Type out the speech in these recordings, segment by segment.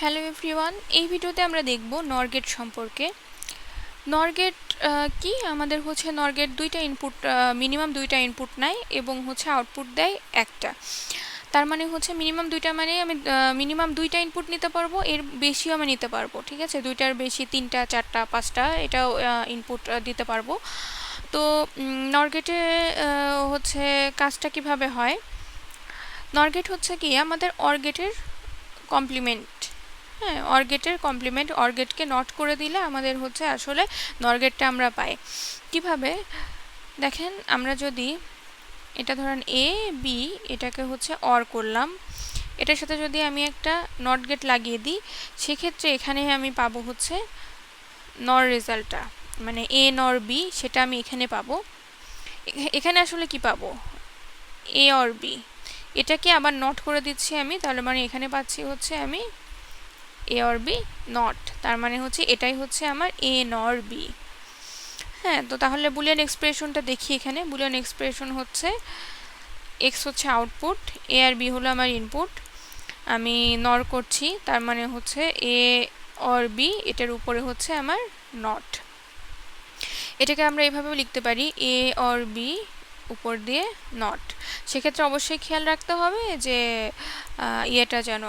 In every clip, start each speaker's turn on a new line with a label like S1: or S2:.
S1: Hello everyone, এই ভিডিওতে আমরা দেখব নর গেট সম্পর্কে। নর গেট কি? আমাদের হচ্ছে নর গেট দুইটা ইনপুট, মিনিমাম দুইটা ইনপুট নেয় এবং হচ্ছে আউটপুট দেয় একটা। তার মানে হচ্ছে মিনিমাম দুইটা, মানে আমি মিনিমাম দুইটা ইনপুট নিতে পারবো, এর বেশিও আমি নিতে পারবো। ঠিক আছে, দুইটার বেশি তিনটা, চারটা, পাঁচটা এটাও ইনপুট দিতে পারবো। তো নর গেটে হচ্ছে কাজটা কিভাবে হয়? নর গেট হচ্ছে কি আমাদের অর গেটের কমপ্লিমেন্ট। হ্যাঁ, অর গেটের কমপ্লিমেন্ট। অর গেটকে নট করে দিলে আমাদের হচ্ছে আসলে নর গেটটা আমরা পাই। কিভাবে দেখেন, আমরা যদি এটা ধরেন এ বি, এটাকে হচ্ছে অর করলাম, এটার সাথে যদি আমি একটা নট গেট লাগিয়ে দিই, সেক্ষেত্রে এখানে আমি পাবো হচ্ছে নর রেজাল্টটা, মানে এ নর বি, সেটা আমি এখানে পাবো। এখানে আসলে কি পাবো? A or B. এটাকে আবার নট করে দিচ্ছি আমি, তাহলে মানে এখানে পাচ্ছি হচ্ছে আমি এ অর বি নট। তার মানে হচ্ছে এটাই হচ্ছে আমার এ নর বি। হ্যাঁ, তো তাহলে বুলিয়ান এক্সপ্রেশনটা দেখি। এখানে বুলিয়ান এক্সপ্রেশন হচ্ছে এক্স হচ্ছে আউটপুট, এ আর বি হলো আমার ইনপুট, আমি নর করছি, তার মানে হচ্ছে এ অর বি, এটার উপরে হচ্ছে আমার নট। এটাকে আমরা এইভাবেও লিখতে পারি, এ অর বি উপর দিয়ে নট। সেক্ষেত্রে অবশ্যই খেয়াল রাখতে হবে যে ইয়েটা যেন,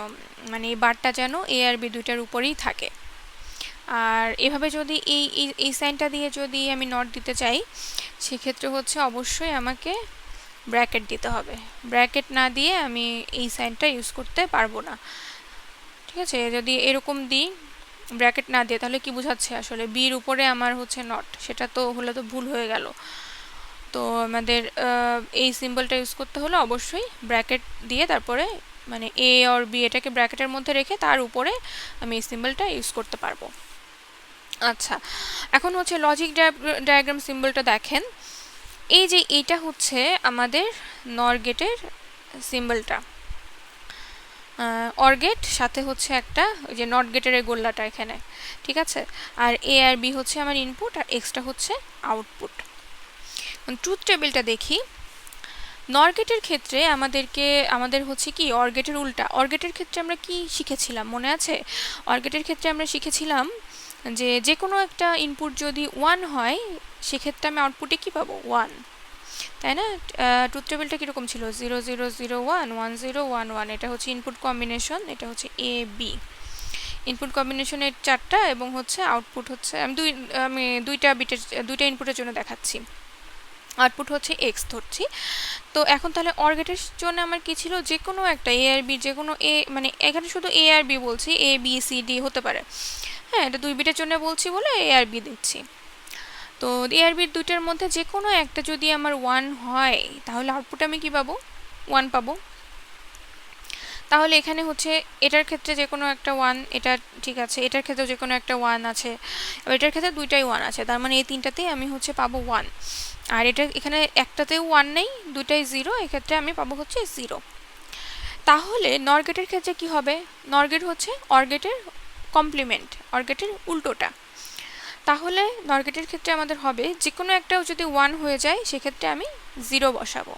S1: মানে এই বারটা যেন এ আর বি দুইটার উপরেই থাকে। আর এভাবে যদি এই সাইনটা দিয়ে যদি আমি নট দিতে চাই, সেক্ষেত্রে হচ্ছে অবশ্যই আমাকে ব্র্যাকেট দিতে হবে। ব্র্যাকেট না দিয়ে আমি এই সাইনটা ইউজ করতে পারবো না। ঠিক আছে, যদি এরকম দিই ব্র্যাকেট না দিয়ে, তাহলে কি বোঝাচ্ছে আসলে বির উপরে আমার হচ্ছে নট, সেটা তো হলে তো ভুল হয়ে গেল। তো আমাদের এই সিম্বলটা ইউজ করতে হলে অবশ্যই ব্র্যাকেট দিয়ে, তারপরে মানে এ অর বি এটাকে ব্র্যাকেটের মধ্যে রেখে তার উপরে আমি এই সিম্বলটা ইউজ করতে পারবো। আচ্ছা, এখন হচ্ছে লজিক ডায়াগ্রাম সিম্বলটা দেখেন। এই যে এইটা হচ্ছে আমাদের নর গেটের সিম্বলটা, অর গেট সাথে হচ্ছে একটা ওই যে নট গেটের এই গোল্লাটা এখানে। ঠিক আছে, আর এ আর বি হচ্ছে আমার ইনপুট, আর এক্সটা হচ্ছে আউটপুট। ট্রুথ টেবিলটা দেখি। নর গেটের ক্ষেত্রে আমাদের হচ্ছে কি অর গেটের উল্টা। অর গেটের ক্ষেত্রে আমরা কি শিখেছিলাম মনে আছে? অর গেটের ক্ষেত্রে আমরা শিখেছিলাম যে কোনো একটা ইনপুট যদি 1 হয়, সেক্ষেত্রে আমি আউটপুটে কি পাবো? 1, তাই না? ট্রুথ টেবিলটা কীরকম ছিল? 0 0 0 1 1 0 1 1। এটা হচ্ছে ইনপুট কম্বিনেশন, এটা হচ্ছে এ বি। ইনপুট কম্বিনেশনের 4টা এবং হচ্ছে আউটপুট হচ্ছে আমি দুইটা ইনপুটের জন্য দেখাচ্ছি। আউটপুট হচ্ছে এক্স ধরছি। তো এখন তাহলে অর গেটের জন্য আমার কি ছিল? যে কোনো একটা এ আর বি, যে কোনো এ, মানে এখানে শুধু এ আর বি বলছি, এ বি সি ডি হতে পারে। হ্যাঁ, এটা 2 বিটের জন্য বলছি বলে এ আর বি দিচ্ছি। তো এ আর বির দুইটার মধ্যে যে কোনো একটা যদি আমার 1 হয়, তাহলে আউটপুট আমি কি পাবো? 1 পাবো। তাহলে এখানে হচ্ছে এটার ক্ষেত্রে যে কোনো একটা 1, এটা ঠিক আছে, এটার ক্ষেত্রেও যে কোনো একটা 1 আছে, এবার এটার ক্ষেত্রে দুইটাই 1 আছে, তার মানে এই তিনটাতেই আমি হচ্ছে পাবো 1। আর এটা এখানে একটাতেও 1 নেই, দুইটাই 0, এক্ষেত্রে আমি পাবো হচ্ছে 0। তাহলে নর গেটের ক্ষেত্রে কি হবে? নর গেট হচ্ছে অর গেটের কমপ্লিমেন্ট, অর গেটের উল্টোটা। তাহলে নর গেটের ক্ষেত্রে আমাদের হবে যে কোনো একটাও যদি 1 হয়ে যায়, সেক্ষেত্রে আমি 0 বসাবো।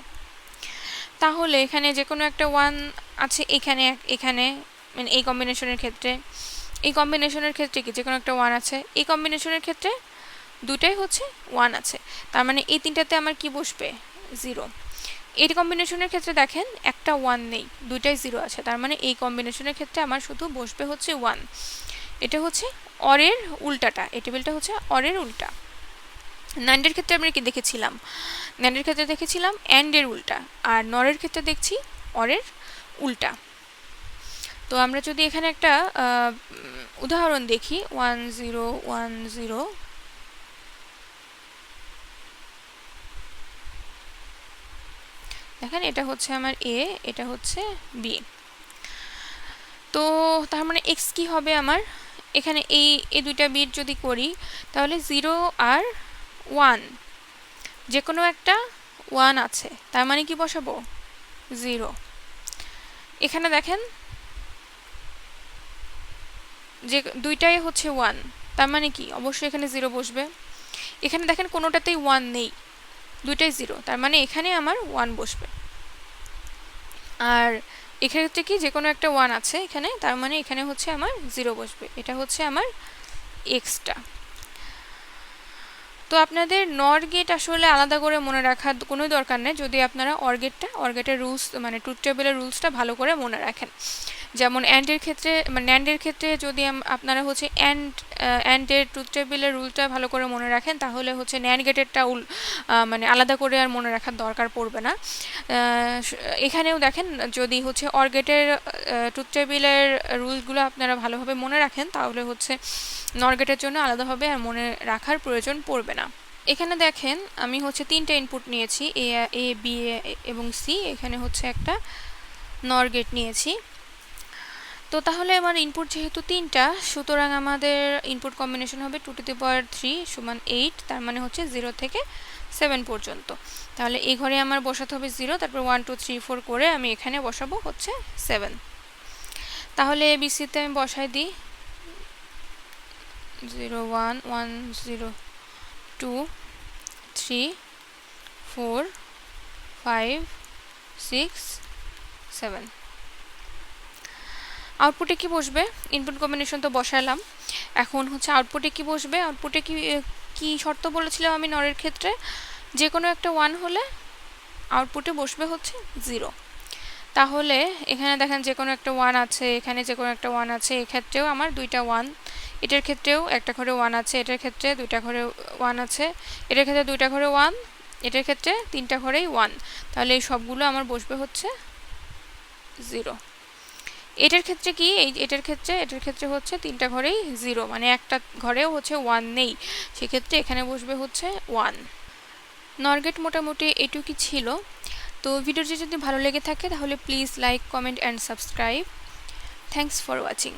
S1: তাহলে এখানে যে কোনো একটা 1 আছে, এখানে মানে এই কম্বিনেশনের ক্ষেত্রে, এই কম্বিনেশনের ক্ষেত্রে কি যে কোনো একটা 1 আছে, এই কম্বিনেশনের ক্ষেত্রে দুটাই হচ্ছে 1 আছে, তার মানে এই তিনটাতে আমার কি বসবে? 0। এই কম্বিনেশনের ক্ষেত্রে দেখেন একটা 1 নেই, দুইটাই 0 আছে, তার মানে এই কম্বিনেশনের ক্ষেত্রে আমার শুধু বসবে হচ্ছে 1। এটা হচ্ছে অরের উল্টাটা, এই টেবিলটা হচ্ছে অরের উল্টা। নান্ডের ক্ষেত্রে আমরা কি দেখেছিলাম? নান্ডের ক্ষেত্রে দেখেছিলাম অ্যান্ডের উল্টা, আর নরের ক্ষেত্রে দেখছি অরের উল্টা। তো আমরা যদি এখানে একটা উদাহরণ দেখি, 1 0 1 0, দেখেন এটা হচ্ছে আমার এ, এটা হচ্ছে বি। তো তার মানে এক্স কি হবে আমার? এখানে এই দুইটা বিট যদি করি, তাহলে 0 আর 1, যে কোনো একটা 1 আছে, তার মানে কি বসাবো? 0। এখানে দেখেন যে দুইটাই হচ্ছে 1, তার মানে কি অবশ্যই এখানে 0 বসবে। এখানে দেখেন কোনোটাতেই 1 নেই, দুইটাই 0, তার মানে এখানে আমার 1 বসবে। আর এক্ষেত্রে কি যে কোনো একটা 1 আছে এখানে, তার মানে এখানে হচ্ছে আমার 0 বসবে। এটা হচ্ছে আমার এক্সটা। তো আপনাদের নর গেট আসলে আলাদা করে মনে রাখার কোনো দরকার নেই যদি আপনারা অর গেটের রুলস মানে ট্রুথ টেবিলের রুলসটা ভালো করে মনে রাখেন। যেমন অ্যান্ডের ক্ষেত্রে মানে ন্যান্ডের ক্ষেত্রে যদি আপনারা হচ্ছে অ্যান্ডের ট্রুথ টেবিলের রুলটা ভালো করে মনে রাখেন, তাহলে হচ্ছে ন্যান্ড গেটেরটা মানে আলাদা করে আর মনে রাখার দরকার পড়বে না। এখানেও দেখেন যদি হচ্ছে অর গেটের ট্রুথ টেবিলের রুলসগুলো আপনারা ভালোভাবে মনে রাখেন, তাহলে হচ্ছে নর গেটের জন্য আলাদাভাবে আর মনে রাখার প্রয়োজন পড়বে না। এখানে দেখেন আমি হচ্ছে 3টা ইনপুট নিয়েছি, এ বি এবং সি। এখানে হচ্ছে একটা নর গেট নিয়েছি। তো তাহলে আমার ইনপুট যেহেতু 3টা, সুতরাং আমাদের ইনপুট কম্বিনেশন হবে 2^3 সমান 8, তার মানে হচ্ছে 0 থেকে 7 পর্যন্ত। তাহলে এই ঘরে আমার বসাতে হবে 0, তারপর 1 2 3 4 করে আমি এখানে বসাবো হচ্ছে 7। তাহলে এবিসিতে আমি বসাই দিই 0 1 1 0 2 3 4 5 6 7। আউটপুটে কি বসবে? ইনপুট কম্বিনেশন তো বসালাম, এখন হচ্ছে আউটপুটে কি বসবে? আউটপুটে কি শর্ত বলেছিলাম আমি নরের ক্ষেত্রে? যে কোনো একটা 1 হলে আউটপুটে বসবে হচ্ছে 0। তাহলে এখানে দেখেন যে কোনো একটা 1 আছে, এখানে যে কোনো একটা 1 আছে, এক্ষেত্রেও আমার 2টা 1, এটার ক্ষেত্রেও একটা ঘরে 1 আছে, এটার ক্ষেত্রে 2টা ঘরে 1 আছে, এটার ক্ষেত্রে 2টা ঘরে 1, এটার ক্ষেত্রে 3টা ঘরেই 1। তাহলে এই সবগুলো আমার বসবে হচ্ছে 0। এটার ক্ষেত্রে কি? এটার ক্ষেত্রে হচ্ছে 3টা ঘরেই 0, মানে একটা ঘরেও হচ্ছে 1 নেই, সেক্ষেত্রে এখানে বসবে হচ্ছে 1। নর গেট মোটামুটি এটুকুই ছিল। তো ভিডিওটি যদি ভালো লেগে থাকে তাহলে please like, comment and subscribe. Thanks for watching.